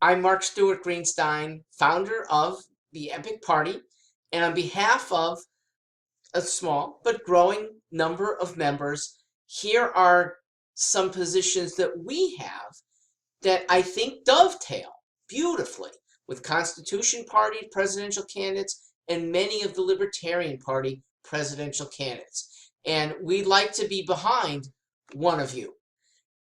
I'm Mark Stewart Greenstein, founder of the Epic Party, and on behalf of a small but growing number of members, here are some positions that we have that I think dovetail beautifully with Constitution Party presidential candidates and many of the Libertarian Party presidential candidates. And we'd like to be behind one of you.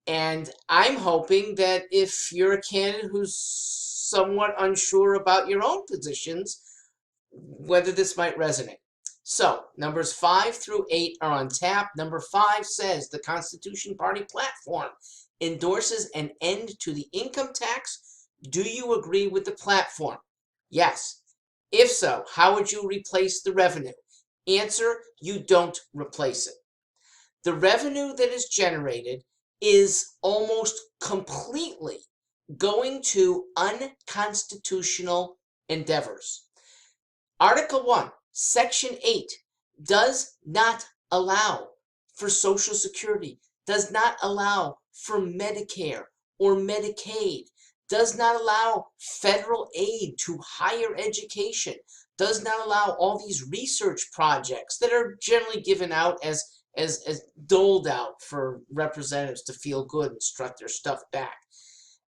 And I'm hoping that if you're a candidate who's somewhat unsure about your own positions, whether this might resonate. So, numbers 5 through 8 are on tap. Number 5 says the Constitution Party platform endorses an end to the income tax. Do you agree with the platform? Yes. If so, how would you replace the revenue? Answer, you don't replace it. The revenue that is generated is almost completely going to unconstitutional endeavors. Article 1, Section 8 does not allow for Social Security, does not allow for Medicare or Medicaid, does not allow federal aid to higher education, does not allow all these research projects that are generally given out as doled out for representatives to feel good and strut their stuff back.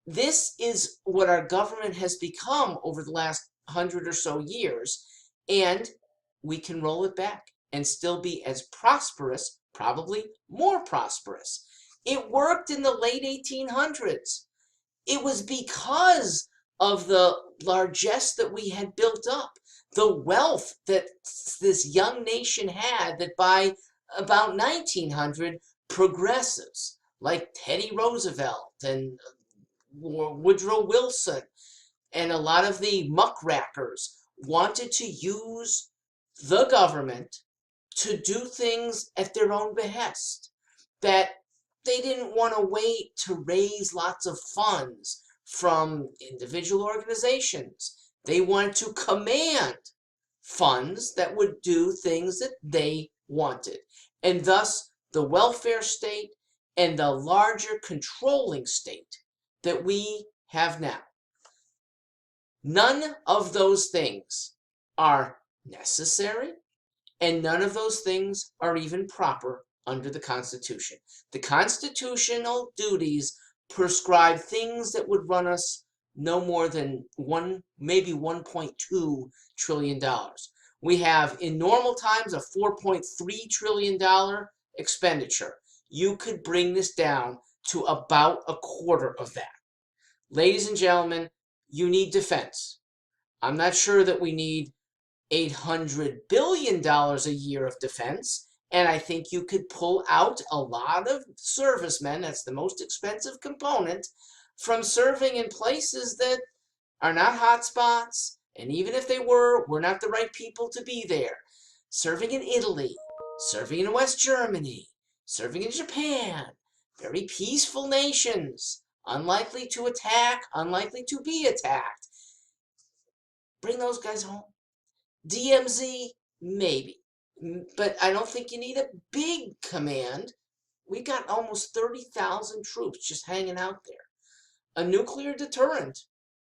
This is what our government has become over the last 100 or so years, and we can roll it back and still be as prosperous, probably more prosperous. It worked in the late 1800s. It was because of the largesse that we had built up, the wealth that this young nation had, that by about 1900, progressives like Teddy Roosevelt and Woodrow Wilson and a lot of the muckrakers wanted to use the government to do things at their own behest, that they didn't want to wait to raise lots of funds from individual organizations. They wanted to command funds that would do things that they wanted. And thus, the welfare state and the larger controlling state that we have now. None of those things are necessary, and none of those things are even proper under the Constitution. The constitutional duties prescribe things that would run us no more than maybe $1.2 trillion. We have, in normal times, a $4.3 trillion expenditure. You could bring this down to about a quarter of that. Ladies and gentlemen, you need defense. I'm not sure that we need $800 billion a year of defense, and I think you could pull out a lot of servicemen, that's the most expensive component, from serving in places that are not hotspots, and even if they were, we're not the right people to be there. Serving in Italy, serving in West Germany, serving in Japan, very peaceful nations, unlikely to attack, unlikely to be attacked. Bring those guys home. DMZ, maybe. But I don't think you need a big command. We got almost 30,000 troops just hanging out there. A nuclear deterrent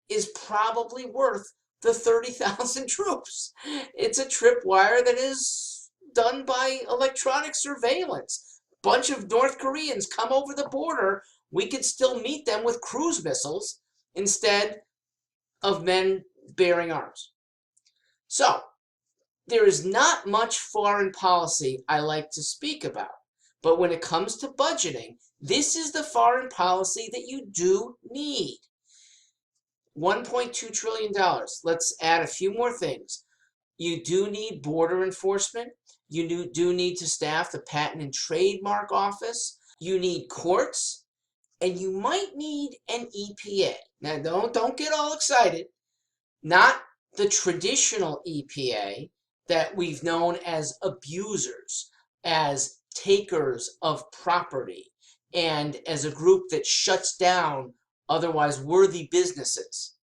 is probably worth the 30,000 troops. It's a tripwire that is done by electronic surveillance. Bunch of North Koreans come over the border, we could still meet them with cruise missiles instead of men bearing arms. So, there is not much foreign policy I like to speak about, but when it comes to budgeting, this is the foreign policy that you do need. $1.2 trillion. Let's add a few more things. You do need border enforcement. You do need to staff the Patent and Trademark Office. You need courts, and you might need an EPA. Now, don't get all excited. Not the traditional EPA that we've known as abusers, as takers of property, and as a group that shuts down otherwise worthy businesses.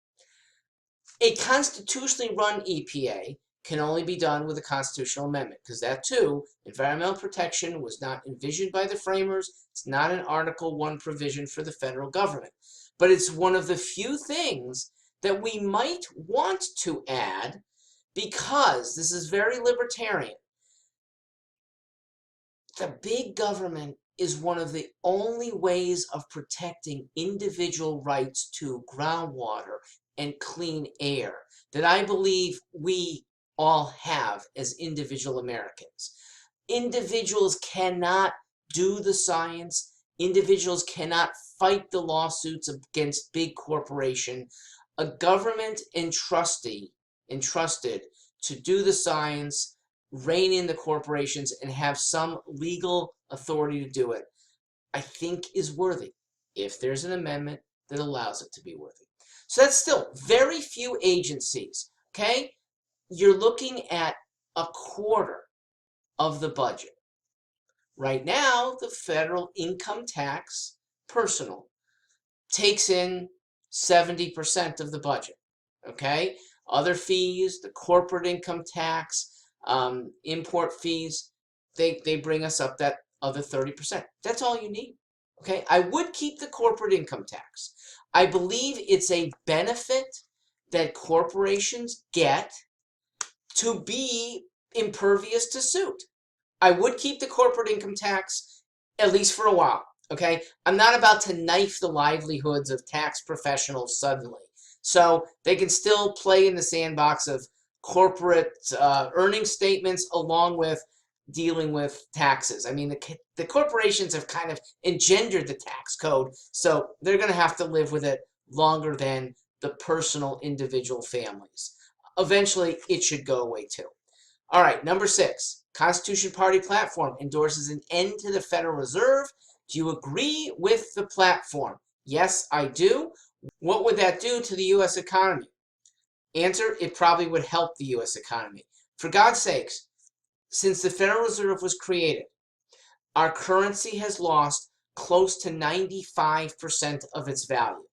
A constitutionally run EPA can only be done with a constitutional amendment, because that too, environmental protection was not envisioned by the framers. It's not an Article 1 provision for the federal government. but it's one of the few things that we might want to add because this is very libertarian. The big government is one of the only ways of protecting individual rights to groundwater and clean air that I believe we all have as individual Americans. Individuals cannot do the science. Individuals cannot fight the lawsuits against big corporation. A government entrusted to do the science, rein in the corporations, and have some legal authority to do it, I think is worthy, if there's an amendment that allows it to be worthy. So that's still very few agencies, okay? You're looking at a quarter of the budget. Right now, the federal income tax, personal, takes in 70% of the budget, okay? Other fees, the corporate income tax, import fees, they bring us up that other 30%. That's all you need, okay? I would keep the corporate income tax. I believe it's a benefit that corporations get to be impervious to suit. I would keep the corporate income tax at least for a while, okay? I'm not about to knife the livelihoods of tax professionals suddenly. So they can still play in the sandbox of corporate earning statements along with dealing with taxes. I mean, the corporations have kind of engendered the tax code, so they're going to have to live with it longer than the personal individual families. Eventually, it should go away too. All right, number 6, Constitution Party platform endorses an end to the Federal Reserve. Do you agree with the platform? Yes, I do. What would that do to the U.S. economy? Answer, it probably would help the U.S. economy. For God's sakes, since the Federal Reserve was created, our currency has lost close to 95% of its value,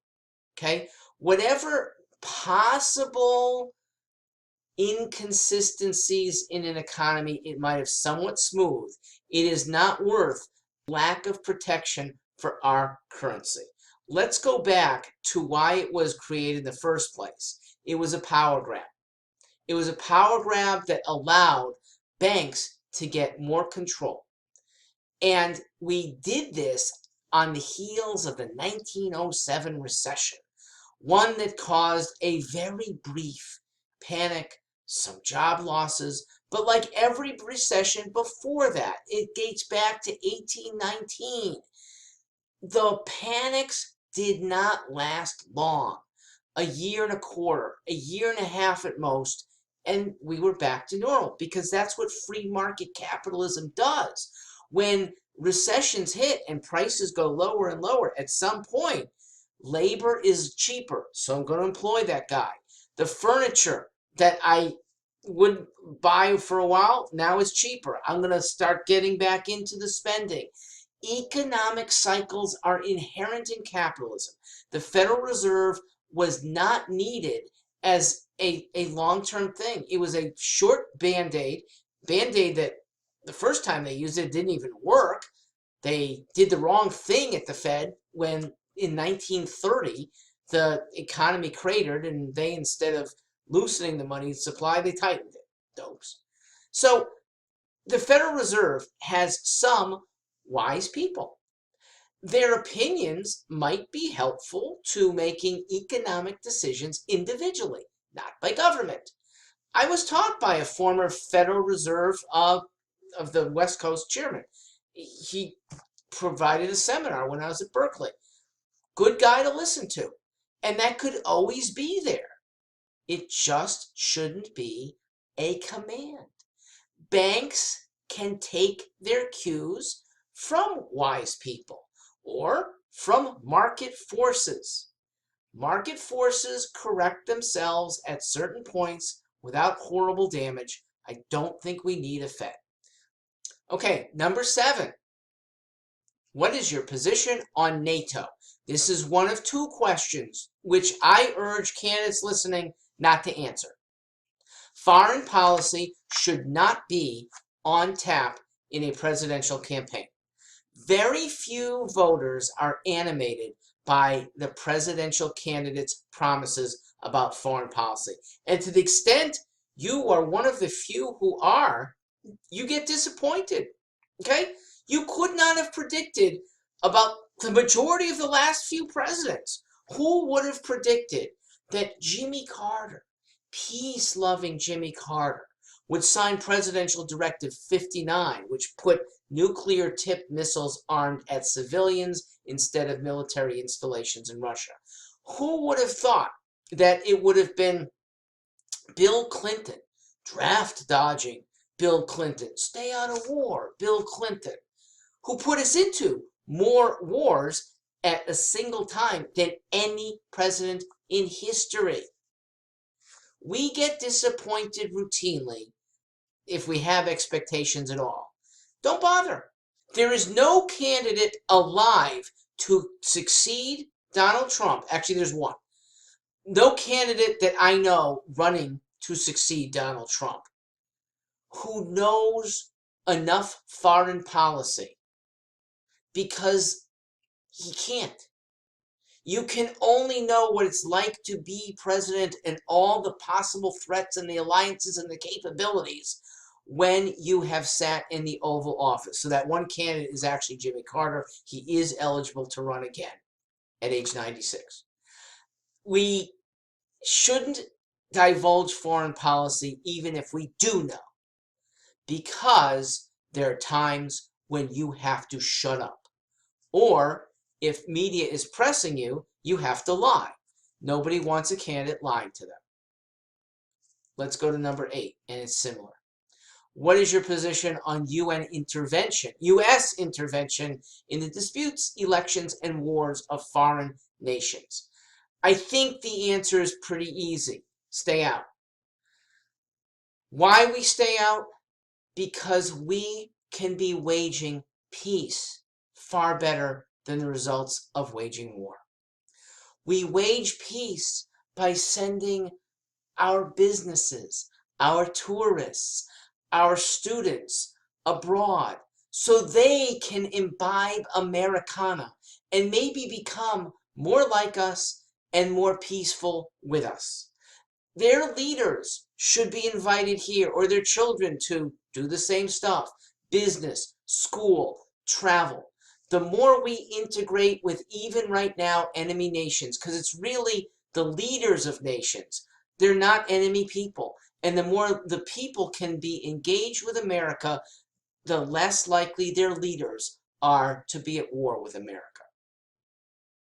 okay? Whatever possible inconsistencies in an economy it might have somewhat smoothed, it is not worth lack of protection for our currency. Let's go back to why it was created in the first place. It was a power grab. It was a power grab that allowed banks to get more control. And we did this on the heels of the 1907 recession, one that caused a very brief panic, some job losses, but like every recession before that, it dates back to 1819. The panics did not last long. A year and a quarter, a year and a half at most, and we were back to normal because that's what free market capitalism does. When recessions hit and prices go lower and lower, at some point, labor is cheaper, so I'm going to employ that guy. The furniture that I would buy for a while now is cheaper. I'm going to start getting back into the spending. Economic cycles are inherent in capitalism. The Federal Reserve was not needed as a long-term thing. It was a short band-aid that the first time they used it didn't even work. They did the wrong thing at the Fed when in 1930 the economy cratered and they, instead of loosening the money supply, they tightened it. Dopes. So the Federal Reserve has some wise people. Their opinions might be helpful to making economic decisions individually, not by government. I was taught by a former Federal Reserve of the West Coast chairman. He provided a seminar when I was at Berkeley. Good guy to listen to. And that could always be there. It just shouldn't be a command. Banks can take their cues from wise people or from market forces. Market forces correct themselves at certain points without horrible damage. I don't think we need a Fed. Okay, number 7. What is your position on NATO? This is one of 2 questions which I urge candidates listening not to answer. Foreign policy should not be on tap in a presidential campaign. Very few voters are animated by the presidential candidate's promises about foreign policy. And to the extent you are one of the few who are, you get disappointed. Okay? You could not have predicted about the majority of the last few presidents. Who would have predicted that Jimmy Carter, peace-loving Jimmy Carter, would sign Presidential Directive 59, which put nuclear-tipped missiles armed at civilians instead of military installations in Russia? Who would have thought that it would have been Bill Clinton, draft dodging Bill Clinton, stay out of war, Bill Clinton, who put us into more wars at a single time than any president in history? We get disappointed routinely if we have expectations at all. Don't bother. There is no candidate alive to succeed Donald Trump. Actually, there's one. No candidate that I know running to succeed Donald Trump who knows enough foreign policy, because he can't. You can only know what it's like to be president and all the possible threats and the alliances and the capabilities when you have sat in the Oval Office. So that one candidate is actually Jimmy Carter. He is eligible to run again at age 96. We shouldn't divulge foreign policy even if we do know, because there are times when you have to shut up. Or if media is pressing you, you have to lie. Nobody wants a candidate lying to them. Let's go to number 8, and it's similar. What is your position on UN intervention, U.S. intervention in the disputes, elections, and wars of foreign nations? I think the answer is pretty easy. Stay out. Why we stay out? Because we can be waging peace far better than the results of waging war. We wage peace by sending our businesses, our tourists, our students abroad so they can imbibe Americana and maybe become more like us and more peaceful with us. Their leaders should be invited here, or their children, to do the same stuff: business, school, travel. The more we integrate with, even right now, enemy nations, because it's really the leaders of nations, they're not enemy people. And the more the people can be engaged with America, the less likely their leaders are to be at war with America.